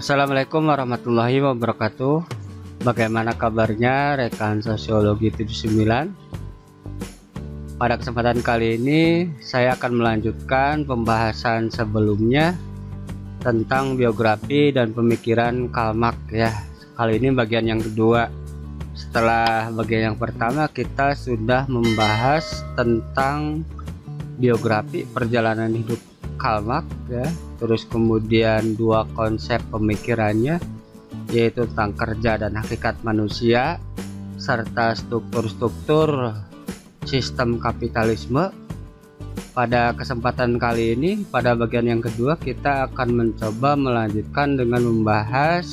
Assalamualaikum warahmatullahi wabarakatuh. Bagaimana kabarnya rekan sosiologi 79? Pada kesempatan kali ini saya akan melanjutkan pembahasan sebelumnya tentang biografi dan pemikiran Karl Marx ya. Kali ini bagian yang kedua. Setelah bagian yang pertama kita sudah membahas tentang biografi perjalanan hidup Karl Marx ya. Terus kemudian dua konsep pemikirannya, yaitu tentang kerja dan hakikat manusia serta struktur-struktur sistem kapitalisme. Pada kesempatan kali ini, pada bagian yang kedua, kita akan mencoba melanjutkan dengan membahas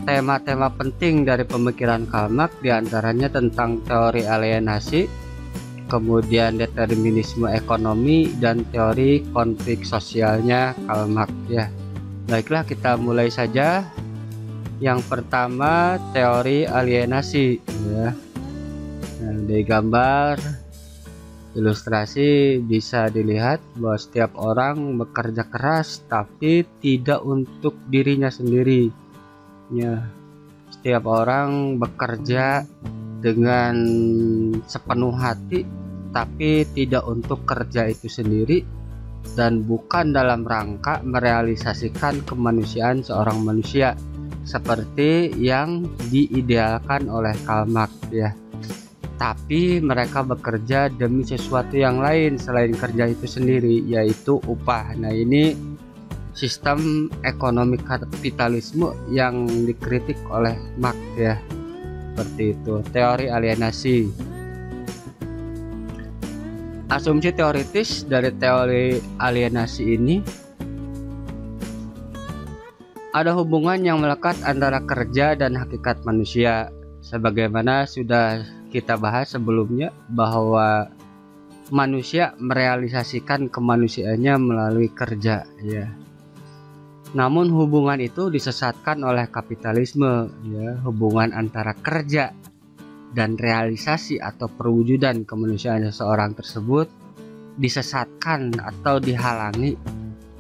tema-tema penting dari pemikiran Karl Marx, diantaranya tentang teori alienasi, kemudian determinisme ekonomi, dan teori konflik sosialnya Karl Marx ya. Baiklah, kita mulai saja. Yang pertama, teori alienasi ya. Nah, dari gambar ilustrasi bisa dilihat bahwa setiap orang bekerja keras tapi tidak untuk dirinya sendiri ya. Setiap orang bekerja dengan sepenuh hati tapi tidak untuk kerja itu sendiri dan bukan dalam rangka merealisasikan kemanusiaan seorang manusia seperti yang diidealkan oleh Karl Marx ya. Tapi mereka bekerja demi sesuatu yang lain selain kerja itu sendiri, yaitu upah. Nah, ini sistem ekonomi kapitalisme yang dikritik oleh Marx ya. Seperti itu, teori alienasi. Asumsi teoritis dari teori alienasi ini, ada hubungan yang melekat antara kerja dan hakikat manusia. Sebagaimana sudah kita bahas sebelumnya bahwa manusia merealisasikan kemanusiaannya melalui kerja ya. Namun hubungan itu disesatkan oleh kapitalisme ya. Hubungan antara kerja dan realisasi atau perwujudan kemanusiaan seseorang tersebut disesatkan atau dihalangi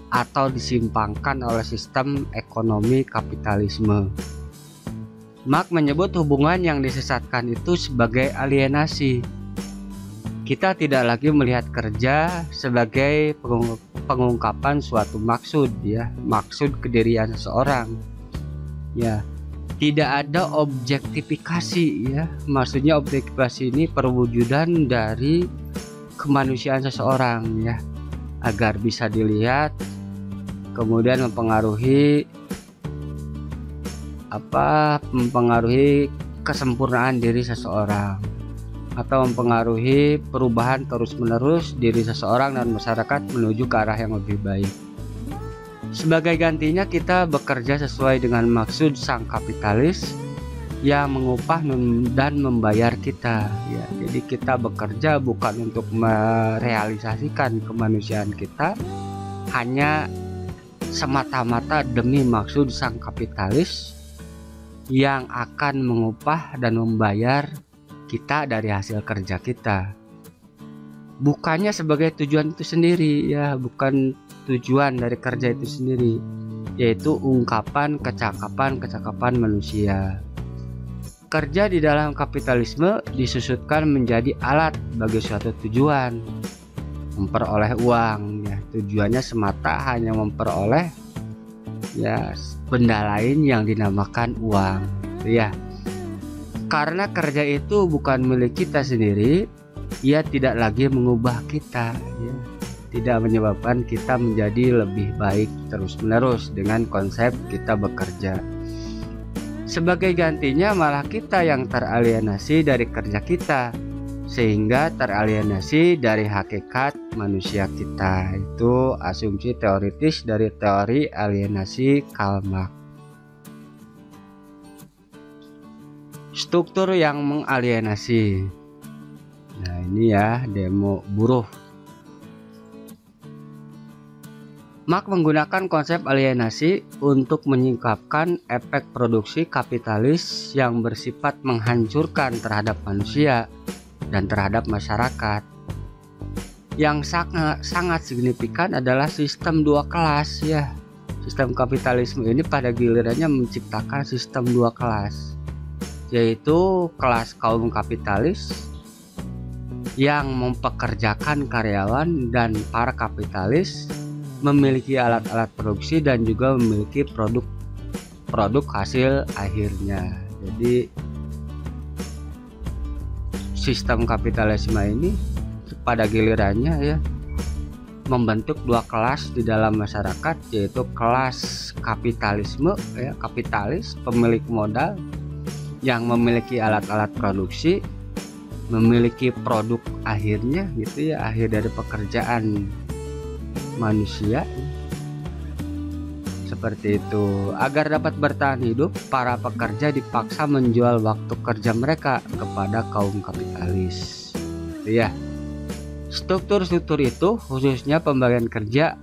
atau disimpangkan oleh sistem ekonomi kapitalisme. Marx menyebut hubungan yang disesatkan itu sebagai alienasi. Kita tidak lagi melihat kerja sebagai pengungkapan suatu maksud ya, maksud kedirian seseorang ya. Tidak ada objektifikasi ya. Maksudnya objektifikasi ini perwujudan dari kemanusiaan seseorang ya, agar bisa dilihat kemudian mempengaruhi kesempurnaan diri seseorang atau mempengaruhi perubahan terus-menerus diri seseorang dan masyarakat menuju ke arah yang lebih baik. Sebagai gantinya kita bekerja sesuai dengan maksud sang kapitalis yang mengupah dan membayar kita ya. Jadi kita bekerja bukan untuk merealisasikan kemanusiaan kita, hanya semata-mata demi maksud sang kapitalis yang akan mengupah dan membayar kita dari hasil kerja kita. Bukannya sebagai tujuan itu sendiri ya, bukan tujuan dari kerja itu sendiri, yaitu ungkapan kecakapan manusia. Kerja di dalam kapitalisme disusutkan menjadi alat bagi suatu tujuan, memperoleh uang ya. Tujuannya semata hanya memperoleh ya benda lain yang dinamakan uang ya. Karena kerja itu bukan milik kita sendiri, ia tidak lagi mengubah kita ya. Tidak menyebabkan kita menjadi lebih baik terus-menerus dengan konsep kita bekerja. Sebagai gantinya malah kita yang teralienasi dari kerja kita, sehingga teralienasi dari hakikat manusia kita. Itu asumsi teoritis dari teori alienasi Karl Marx. Struktur yang mengalienasi. Nah, ini ya, demo buruh. Marx menggunakan konsep alienasi untuk menyingkapkan efek produksi kapitalis yang bersifat menghancurkan terhadap manusia dan terhadap masyarakat. Yang sangat signifikan adalah sistem dua kelas ya. Sistem kapitalisme ini pada gilirannya menciptakan sistem dua kelas, yaitu kelas kaum kapitalis yang mempekerjakan karyawan dan para kapitalis memiliki alat-alat produksi dan juga memiliki produk hasil akhirnya. Jadi sistem kapitalisme ini pada gilirannya ya membentuk dua kelas di dalam masyarakat, yaitu kelas kapitalisme ya, kapitalis pemilik modal yang memiliki alat-alat produksi, memiliki produk akhirnya gitu ya, akhir dari pekerjaan manusia. Seperti itu. Agar dapat bertahan hidup, para pekerja dipaksa menjual waktu kerja mereka kepada kaum kapitalis. Gitu ya. Struktur-struktur itu, khususnya pembagian kerja,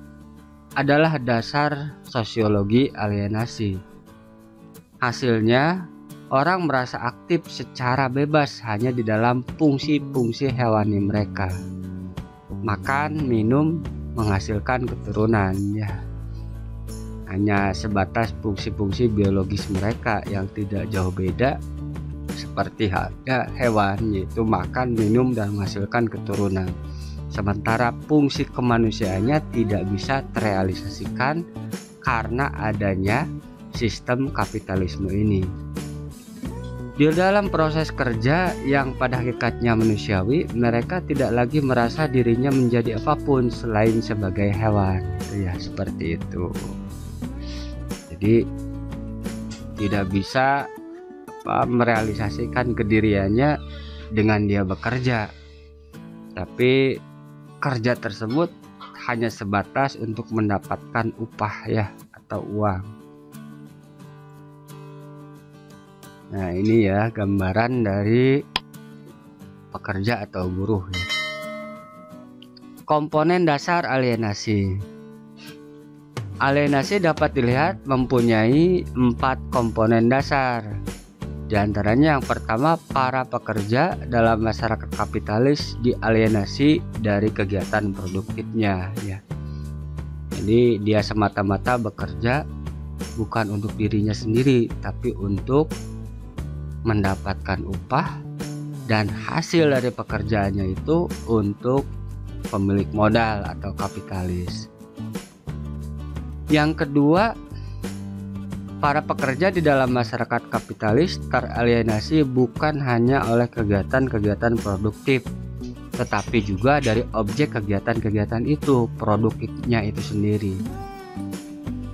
adalah dasar sosiologi alienasi. Hasilnya, orang merasa aktif secara bebas hanya di dalam fungsi-fungsi hewani mereka. Makan, minum, menghasilkan keturunan ya. Hanya sebatas fungsi-fungsi biologis mereka yang tidak jauh beda seperti halnya hewan, yaitu makan, minum, dan menghasilkan keturunan. Sementara fungsi kemanusiaannya tidak bisa terrealisasikan karena adanya sistem kapitalisme ini. Di dalam proses kerja yang pada hakikatnya manusiawi, mereka tidak lagi merasa dirinya menjadi apapun selain sebagai hewan. Ya, seperti itu. Jadi tidak bisa merealisasikan kediriannya dengan dia bekerja. Tapi kerja tersebut hanya sebatas untuk mendapatkan upah ya, atau uang. Nah, ini ya gambaran dari pekerja atau buruh ya. Komponen dasar alienasi. Alienasi dapat dilihat mempunyai 4 komponen dasar. Di antaranya yang pertama, para pekerja dalam masyarakat kapitalis dialienasi dari kegiatan produktifnya ya. Jadi dia semata-mata bekerja bukan untuk dirinya sendiri, tapi untuk mendapatkan upah, dan hasil dari pekerjaannya itu untuk pemilik modal atau kapitalis. Yang kedua, para pekerja di dalam masyarakat kapitalis teralienasi bukan hanya oleh kegiatan-kegiatan produktif, tetapi juga dari objek kegiatan-kegiatan itu, produknya itu sendiri.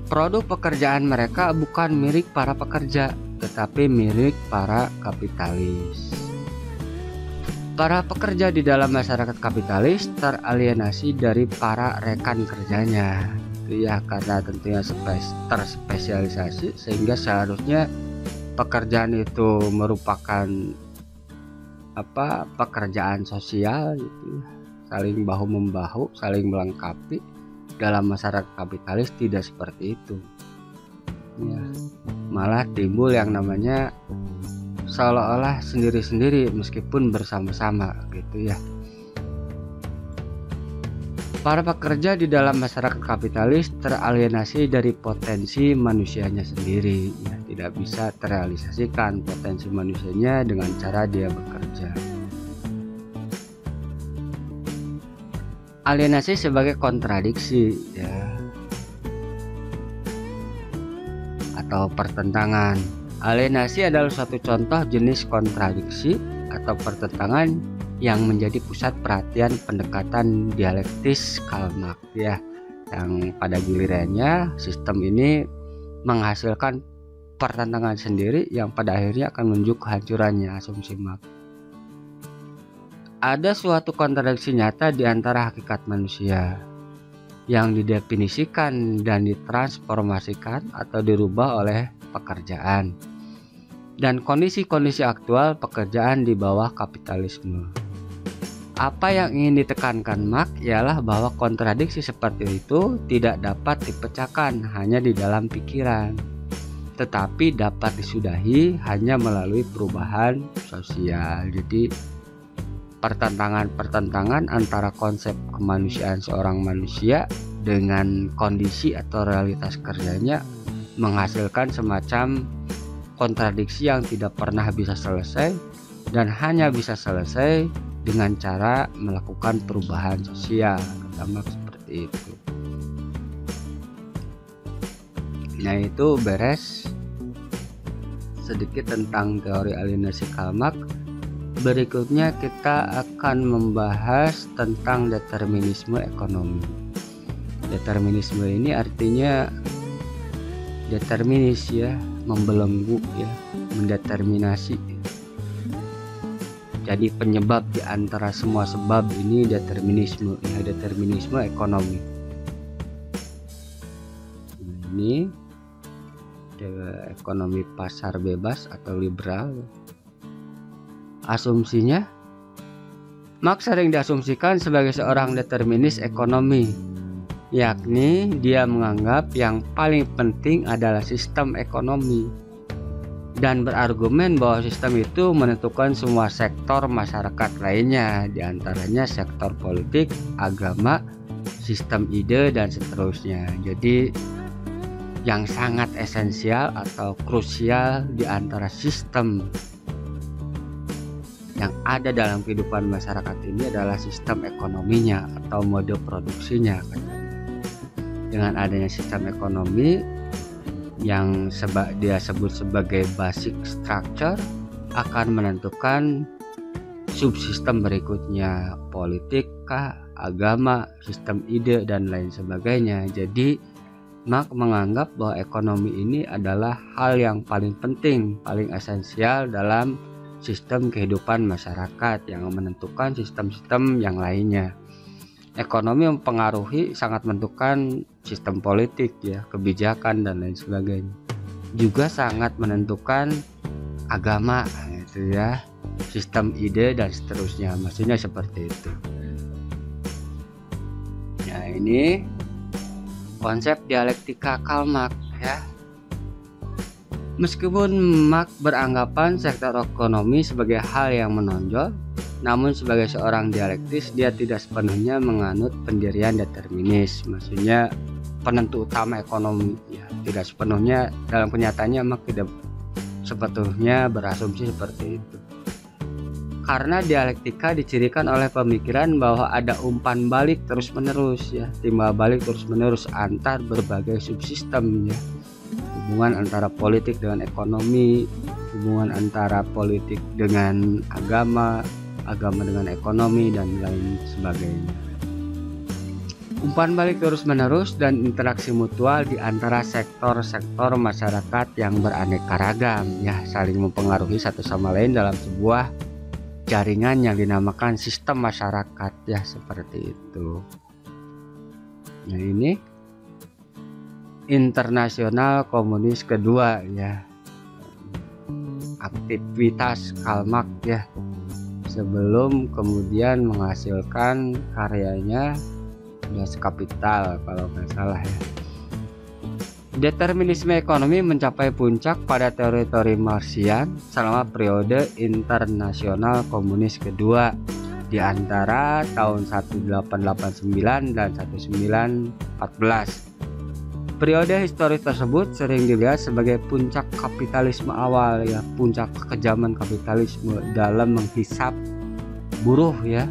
Produk pekerjaan mereka bukan milik para pekerja, tetapi milik para kapitalis. Para pekerja di dalam masyarakat kapitalis teralienasi dari para rekan kerjanya. Ya, karena tentunya terspesialisasi, sehingga seharusnya pekerjaan itu merupakan pekerjaan sosial gitu, saling bahu membahu, saling melengkapi. Dalam masyarakat kapitalis tidak seperti itu ya, malah timbul yang namanya seolah-olah sendiri-sendiri meskipun bersama-sama gitu ya. Para pekerja di dalam masyarakat kapitalis teralienasi dari potensi manusianya sendiri ya, tidak bisa terrealisasikan potensi manusianya dengan cara dia bekerja. Alienasi sebagai kontradiksi ya, atau pertentangan. Alienasi adalah suatu contoh jenis kontradiksi atau pertentangan yang menjadi pusat perhatian pendekatan dialektis Karl Marx ya, yang pada gilirannya sistem ini menghasilkan pertentangan sendiri yang pada akhirnya akan menuju kehancurannya asumsi Marx. Ada suatu kontradiksi nyata di antara hakikat manusia yang didefinisikan dan ditransformasikan atau dirubah oleh pekerjaan, dan kondisi-kondisi aktual pekerjaan di bawah kapitalisme. Apa yang ingin ditekankan Marx ialah bahwa kontradiksi seperti itu tidak dapat dipecahkan hanya di dalam pikiran, tetapi dapat disudahi hanya melalui perubahan sosial. Jadi pertentangan antara konsep kemanusiaan seorang manusia dengan kondisi atau realitas kerjanya menghasilkan semacam kontradiksi yang tidak pernah bisa selesai dan hanya bisa selesai dengan cara melakukan perubahan sosial, kata Marx seperti itu. Nah, itu beres sedikit tentang teori alienasi Karl Marx. Berikutnya kita akan membahas tentang determinisme ekonomi. Determinisme ini artinya determinis ya, membelenggu ya, mendeterminasi. Jadi penyebab di antara semua sebab ini determinisme ya, determinisme ekonomi. Ini ekonomi pasar bebas atau liberal. Asumsinya, Marx sering diasumsikan sebagai seorang determinis ekonomi, yakni dia menganggap yang paling penting adalah sistem ekonomi dan berargumen bahwa sistem itu menentukan semua sektor masyarakat lainnya, diantaranya sektor politik, agama, sistem ide, dan seterusnya. Jadi yang sangat esensial atau krusial di antara sistem yang ada dalam kehidupan masyarakat ini adalah sistem ekonominya atau mode produksinya. Dengan adanya sistem ekonomi yang dia sebut sebagai basic structure akan menentukan subsistem berikutnya, politik kah, agama, sistem ide, dan lain sebagainya. Jadi Marx menganggap bahwa ekonomi ini adalah hal yang paling penting, paling esensial dalam sistem kehidupan masyarakat yang menentukan sistem-sistem yang lainnya. Ekonomi mempengaruhi, sangat menentukan sistem politik ya, kebijakan dan lain sebagainya. Juga sangat menentukan agama gitu ya, sistem ide dan seterusnya. Maksudnya seperti itu. Nah, ini konsep dialektika Karl Marx ya. Meskipun Marx beranggapan sektor ekonomi sebagai hal yang menonjol, namun sebagai seorang dialektis dia tidak sepenuhnya menganut pendirian determinis. Maksudnya penentu utama ekonomi ya, tidak sepenuhnya dalam kenyataannya Marx tidak sepenuhnya berasumsi seperti itu. Karena dialektika dicirikan oleh pemikiran bahwa ada umpan balik terus-menerus ya, timbal balik terus-menerus antar berbagai subsistem ya. Hubungan antara politik dengan ekonomi, hubungan antara politik dengan agama, agama dengan ekonomi, dan lain sebagainya. Umpan balik terus-menerus dan interaksi mutual di antara sektor-sektor masyarakat yang beraneka ragam ya, saling mempengaruhi satu sama lain dalam sebuah jaringan yang dinamakan sistem masyarakat ya, seperti itu. Nah, ini Internasional Komunis kedua ya, aktivitas Karl Marx ya, sebelum kemudian menghasilkan karyanya Das Kapital kalau nggak salah ya. Determinisme ekonomi mencapai puncak pada teori-teori Marxian selama periode Internasional Komunis kedua di antara tahun 1889 dan 1914. Periode historis tersebut sering dilihat sebagai puncak kapitalisme awal ya, puncak kekejaman kapitalisme dalam menghisap buruh ya,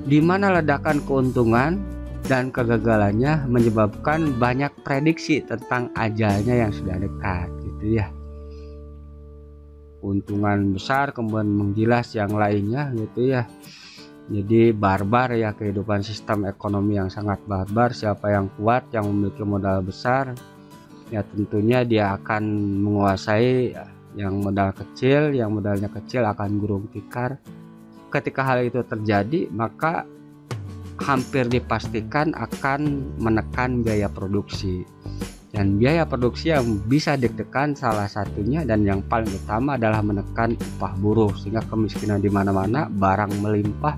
di mana ledakan keuntungan dan kegagalannya menyebabkan banyak prediksi tentang ajalnya yang sudah dekat gitu ya. Keuntungan besar kemudian menggilas yang lainnya gitu ya. Jadi barbar ya, kehidupan sistem ekonomi yang sangat barbar. Siapa yang kuat, yang memiliki modal besar ya tentunya dia akan menguasai. Yang modal kecil, yang modalnya kecil akan gulung tikar. Ketika hal itu terjadi, maka hampir dipastikan akan menekan biaya produksi. Dan biaya produksi yang bisa ditekan salah satunya dan yang paling utama adalah menekan upah buruh, sehingga kemiskinan di mana-mana, barang melimpah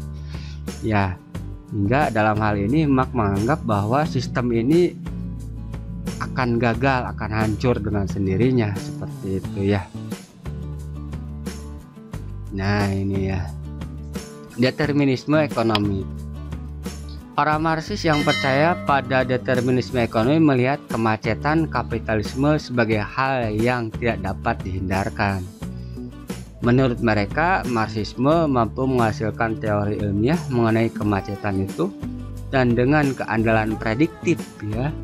ya. Hingga dalam hal ini Marx menganggap bahwa sistem ini akan gagal, akan hancur dengan sendirinya, seperti itu ya. Nah, ini ya Determinisme ekonomi. Para Marxis yang percaya pada determinisme ekonomi melihat kemacetan kapitalisme sebagai hal yang tidak dapat dihindarkan. Menurut mereka, Marxisme mampu menghasilkan teori ilmiah mengenai kemacetan itu dan dengan keandalan prediktif ya,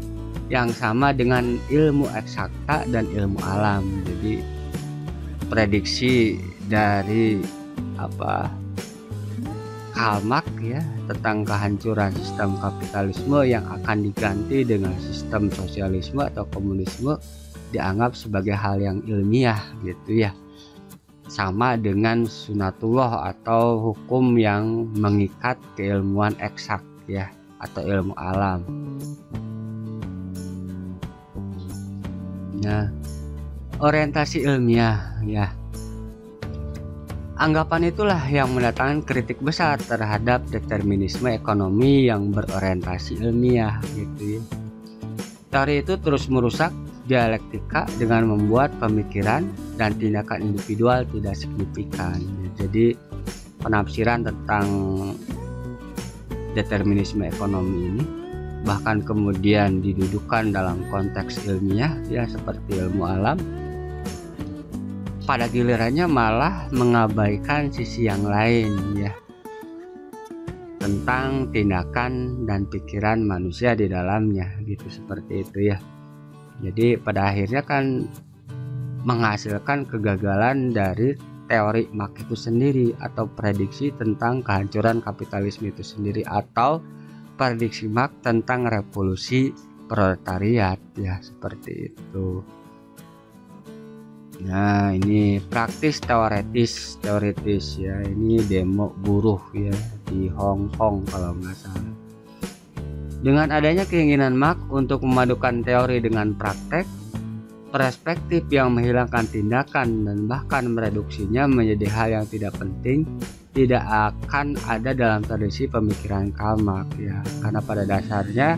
yang sama dengan ilmu eksakta dan ilmu alam. Jadi prediksi dari Karl Marx ya tentang kehancuran sistem kapitalisme yang akan diganti dengan sistem sosialisme atau komunisme dianggap sebagai hal yang ilmiah gitu ya, sama dengan sunatullah atau hukum yang mengikat keilmuan eksak ya atau ilmu alam. Nah, orientasi ilmiah ya, anggapan itulah yang mendatangkan kritik besar terhadap determinisme ekonomi yang berorientasi ilmiah gitu ya. Teori itu terus merusak dialektika dengan membuat pemikiran dan tindakan individual tidak signifikan. Jadi penafsiran tentang determinisme ekonomi ini bahkan kemudian didudukan dalam konteks ilmiah ya seperti ilmu alam, pada gilirannya malah mengabaikan sisi yang lain ya tentang tindakan dan pikiran manusia di dalamnya gitu, seperti itu ya. Jadi pada akhirnya kan menghasilkan kegagalan dari teori Marx itu sendiri atau prediksi tentang kehancuran kapitalisme itu sendiri atau prediksi Marx tentang revolusi proletariat ya, seperti itu. Nah, ini praktis teoritis ya. Ini demo buruh ya di Hong Kong kalau nggak salah. Dengan adanya keinginan Marx untuk memadukan teori dengan praktek, perspektif yang menghilangkan tindakan dan bahkan mereduksinya menjadi hal yang tidak penting tidak akan ada dalam tradisi pemikiran Karl Marx ya. Karena pada dasarnya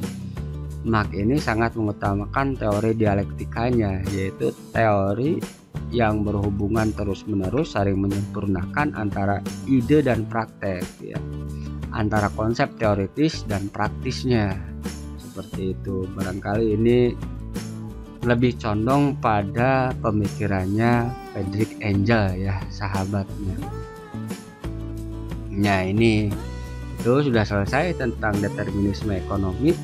Marx ini sangat mengutamakan teori dialektikanya, yaitu teori yang berhubungan terus-menerus saling menyempurnakan antara ide dan praktek ya, antara konsep teoritis dan praktisnya, seperti itu. Barangkali ini lebih condong pada pemikirannya Friedrich Engels ya, sahabatnya. Nah, ini itu sudah selesai tentang determinisme ekonomi.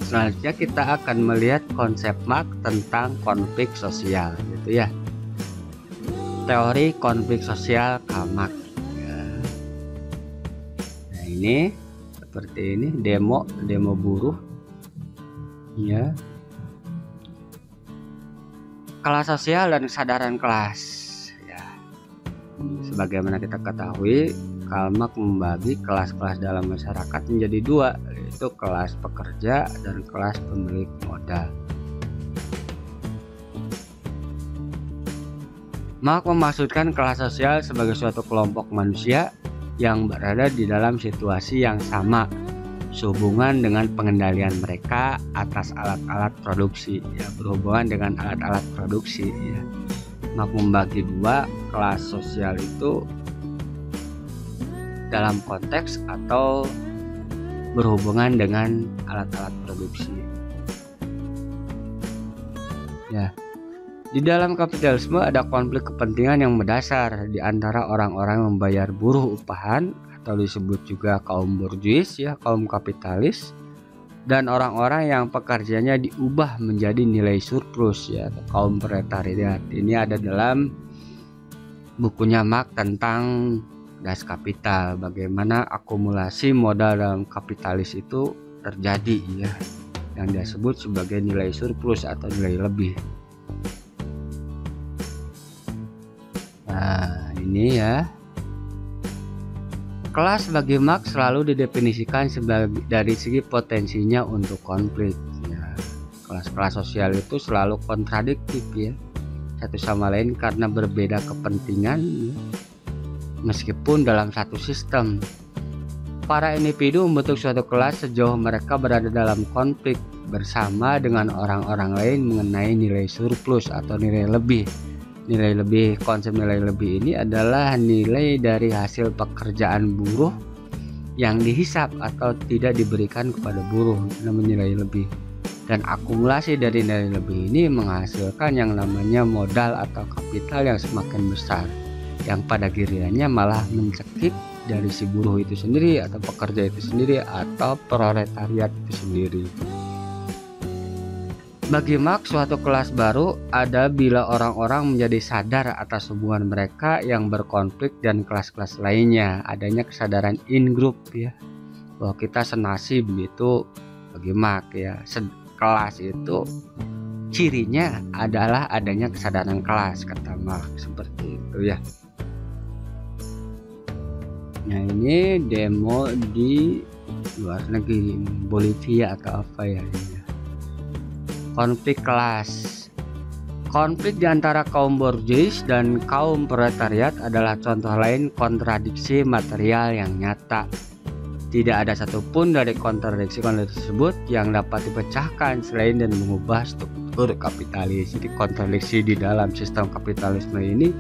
Selanjutnya kita akan melihat konsep Marx tentang konflik sosial gitu ya. Teori konflik sosial Karl Marx ya. Nah, ini seperti ini demo buruh ya. Kelas sosial dan kesadaran kelas ya. Sebagaimana kita ketahui, Karl Marx membagi kelas-kelas dalam masyarakat menjadi dua, yaitu kelas pekerja dan kelas pemilik modal. Marx memaksudkan kelas sosial sebagai suatu kelompok manusia yang berada di dalam situasi yang sama sehubungan dengan pengendalian mereka atas alat-alat produksi ya, berhubungan dengan alat-alat produksi ya. Marx membagi dua kelas sosial itu dalam konteks atau berhubungan dengan alat-alat produksi ya. Di dalam kapitalisme ada konflik kepentingan yang mendasar di antara orang-orang yang membayar buruh upahan atau disebut juga kaum borjuis ya, kaum kapitalis, dan orang-orang yang pekerjaannya diubah menjadi nilai surplus ya, atau kaum proletariat. Ini ada dalam bukunya Marx tentang Das Kapital, bagaimana akumulasi modal dalam kapitalis itu terjadi ya, yang disebut sebagai nilai surplus atau nilai lebih. Nah, ini ya. Kelas bagi Marx selalu didefinisikan sebagai dari segi potensinya untuk konflik ya. Kelas-kelas sosial itu selalu kontradiktif ya, satu sama lain karena berbeda kepentingan ya. Meskipun dalam satu sistem, para individu membentuk suatu kelas sejauh mereka berada dalam konflik bersama dengan orang-orang lain mengenai nilai surplus atau nilai lebih Nilai lebih, konsep nilai lebih ini adalah nilai dari hasil pekerjaan buruh yang dihisap atau tidak diberikan kepada buruh, namanya nilai lebih. Dan akumulasi dari nilai lebih ini menghasilkan yang namanya modal atau kapital yang semakin besar, yang pada gilirannya malah mencekik dari si buruh itu sendiri atau pekerja itu sendiri atau proletariat itu sendiri. Bagi Marx, suatu kelas baru ada bila orang-orang menjadi sadar atas hubungan mereka yang berkonflik dan kelas-kelas lainnya. Adanya kesadaran in group ya, bahwa kita senasib begitu. Bagi Marx ya, kelas itu cirinya adalah adanya kesadaran kelas, kata Marx, seperti itu ya. Nah, ini demo di luar negeri, Bolivia atau apa ya ini. Konflik kelas. Konflik di antara kaum borjuis dan kaum proletariat adalah contoh lain kontradiksi material yang nyata. Tidak ada satupun dari kontradiksi tersebut yang dapat dipecahkan selain dan mengubah struktur kapitalis. Jadi kontradiksi di dalam sistem kapitalisme ini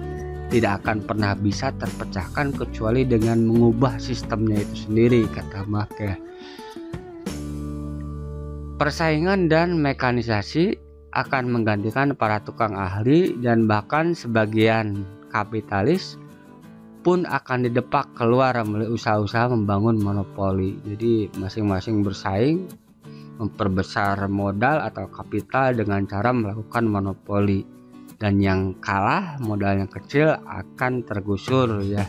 tidak akan pernah bisa terpecahkan kecuali dengan mengubah sistemnya itu sendiri, kata Marx ya. Persaingan dan mekanisasi akan menggantikan para tukang ahli dan bahkan sebagian kapitalis pun akan didepak keluar melalui usaha-usaha membangun monopoli. Jadi masing-masing bersaing memperbesar modal atau kapital dengan cara melakukan monopoli, dan yang kalah modalnya kecil akan tergusur ya.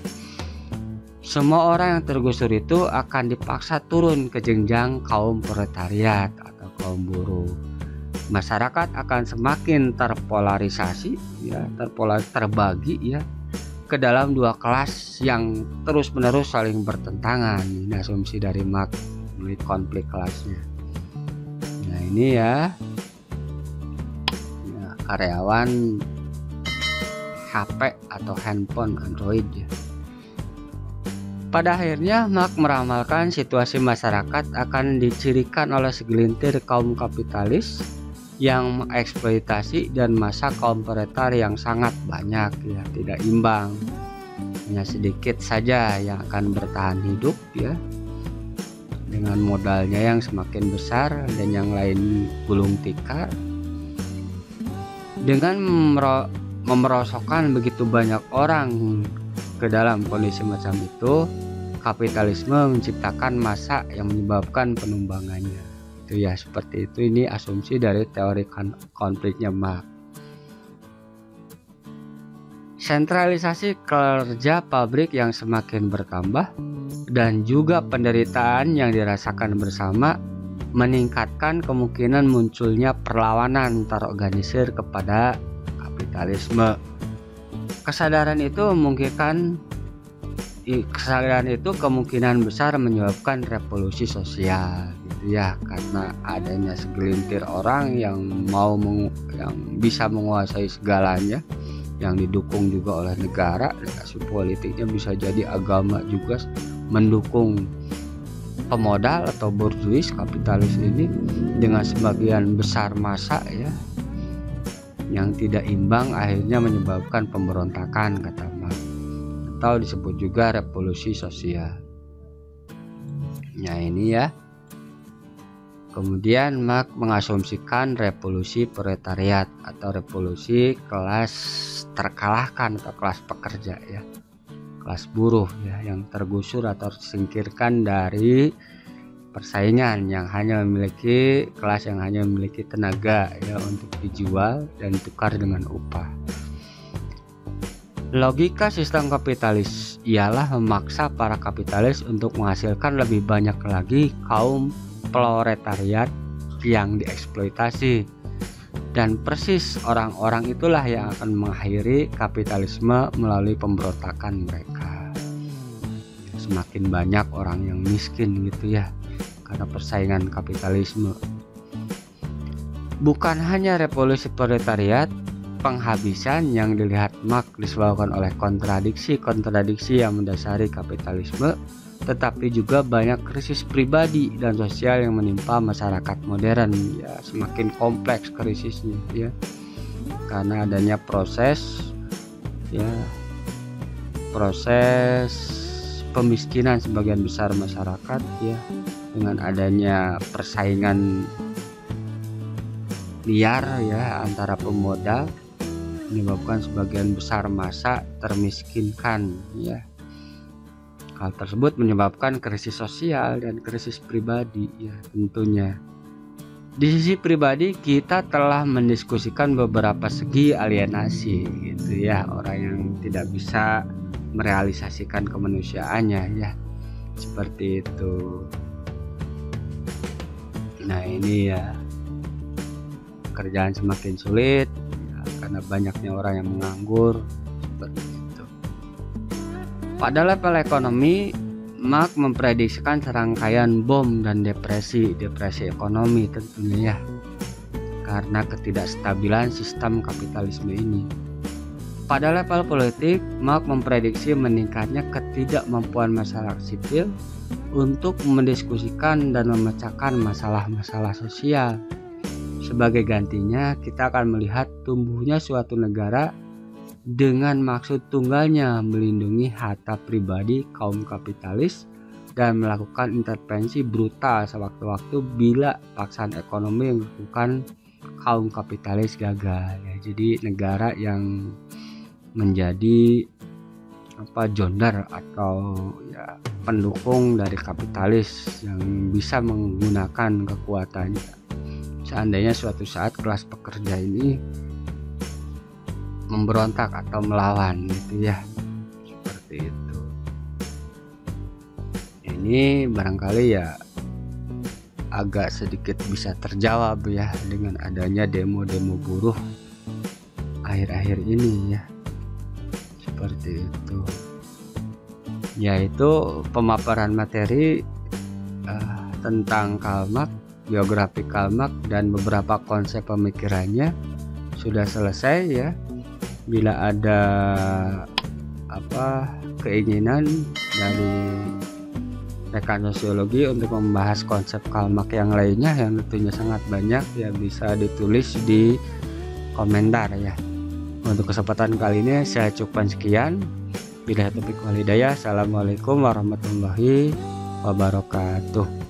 Semua orang yang tergusur itu akan dipaksa turun ke jenjang kaum proletariat atau kaum buruh. Masyarakat akan semakin terpolarisasi ya, terbagi ya ke dalam dua kelas yang terus-menerus saling bertentangan. Ini asumsi dari Marx melalui konflik kelasnya. Nah, ini ya karyawan HP atau handphone Android ya. Pada akhirnya Marx meramalkan situasi masyarakat akan dicirikan oleh segelintir kaum kapitalis yang mengeksploitasi dan massa kaum proletar yang sangat banyak ya, tidak imbang. Hanya sedikit saja yang akan bertahan hidup ya dengan modalnya yang semakin besar dan yang lain gulung tikar. Dengan memerosokkan begitu banyak orang ke dalam kondisi macam itu, kapitalisme menciptakan massa yang menyebabkan penumbangannya. Itu ya, seperti itu. Ini asumsi dari teori konfliknya Marx. Sentralisasi kerja pabrik yang semakin bertambah dan juga penderitaan yang dirasakan bersama meningkatkan kemungkinan munculnya perlawanan terorganisir kepada kapitalisme. Kesadaran itu kemungkinan besar menyebabkan revolusi sosial gitu ya, karena adanya segelintir orang yang bisa menguasai segalanya, yang didukung juga oleh negara, dan politiknya bisa jadi agama juga mendukung pemodal atau borjuis kapitalis ini dengan sebagian besar massa ya yang tidak imbang, akhirnya menyebabkan pemberontakan, kata Marx, atau disebut juga revolusi sosial. Nah, ini ya. Kemudian Marx mengasumsikan revolusi proletariat atau revolusi kelas terkalahkan atau kelas pekerja ya, kelas buruh ya, yang tergusur atau tersingkirkan dari persaingan, yang hanya memiliki kelas yang hanya memiliki tenaga ya untuk dijual dan ditukar dengan upah. Logika sistem kapitalis ialah memaksa para kapitalis untuk menghasilkan lebih banyak lagi kaum proletariat yang dieksploitasi, dan persis orang-orang itulah yang akan mengakhiri kapitalisme melalui pemberontakan mereka. Semakin banyak orang yang miskin gitu ya, karena persaingan kapitalisme. Bukan hanya revolusi proletariat, penghabisan yang dilihat Marx disebabkan oleh kontradiksi yang mendasari kapitalisme, tetapi juga banyak krisis pribadi dan sosial yang menimpa masyarakat modern ya, semakin kompleks krisisnya ya, karena adanya proses ya proses pemiskinan sebagian besar masyarakat ya, dengan adanya persaingan liar ya antara pemodal, menyebabkan sebagian besar massa termiskinkan ya. Hal tersebut menyebabkan krisis sosial dan krisis pribadi ya tentunya. Di sisi pribadi kita telah mendiskusikan beberapa segi alienasi gitu ya, orang yang tidak bisa merealisasikan kemanusiaannya ya, seperti itu. Nah ini ya, pekerjaan semakin sulit ya, karena banyaknya orang yang menganggur, seperti itu. Pada level ekonomi, Marx memprediksikan serangkaian bom dan depresi ekonomi tentunya ya, karena ketidakstabilan sistem kapitalisme ini. Pada level politik, Marx memprediksi meningkatnya ketidakmampuan masyarakat sipil untuk mendiskusikan dan memecahkan masalah-masalah sosial. Sebagai gantinya, kita akan melihat tumbuhnya suatu negara dengan maksud tunggalnya melindungi harta pribadi kaum kapitalis dan melakukan intervensi brutal sewaktu-waktu bila paksaan ekonomi yang dilakukan kaum kapitalis gagal ya. Jadi negara yang menjadi jonder atau ya pendukung dari kapitalis yang bisa menggunakan kekuatannya seandainya suatu saat kelas pekerja ini memberontak atau melawan gitu ya, seperti itu. Ini barangkali ya agak sedikit bisa terjawab ya dengan adanya demo-demo buruh akhir-akhir ini ya, seperti itu. Yaitu pemaparan materi tentang Karl Marx, biografi Karl Marx dan beberapa konsep pemikirannya sudah selesai ya. Bila ada keinginan dari rekan sosiologi untuk membahas konsep Karl Marx yang lainnya yang tentunya sangat banyak ya, bisa ditulis di komentar ya. Untuk kesempatan kali ini saya cukupkan sekian. Bila taufiq wal hidayah. Assalamualaikum warahmatullahi wabarakatuh.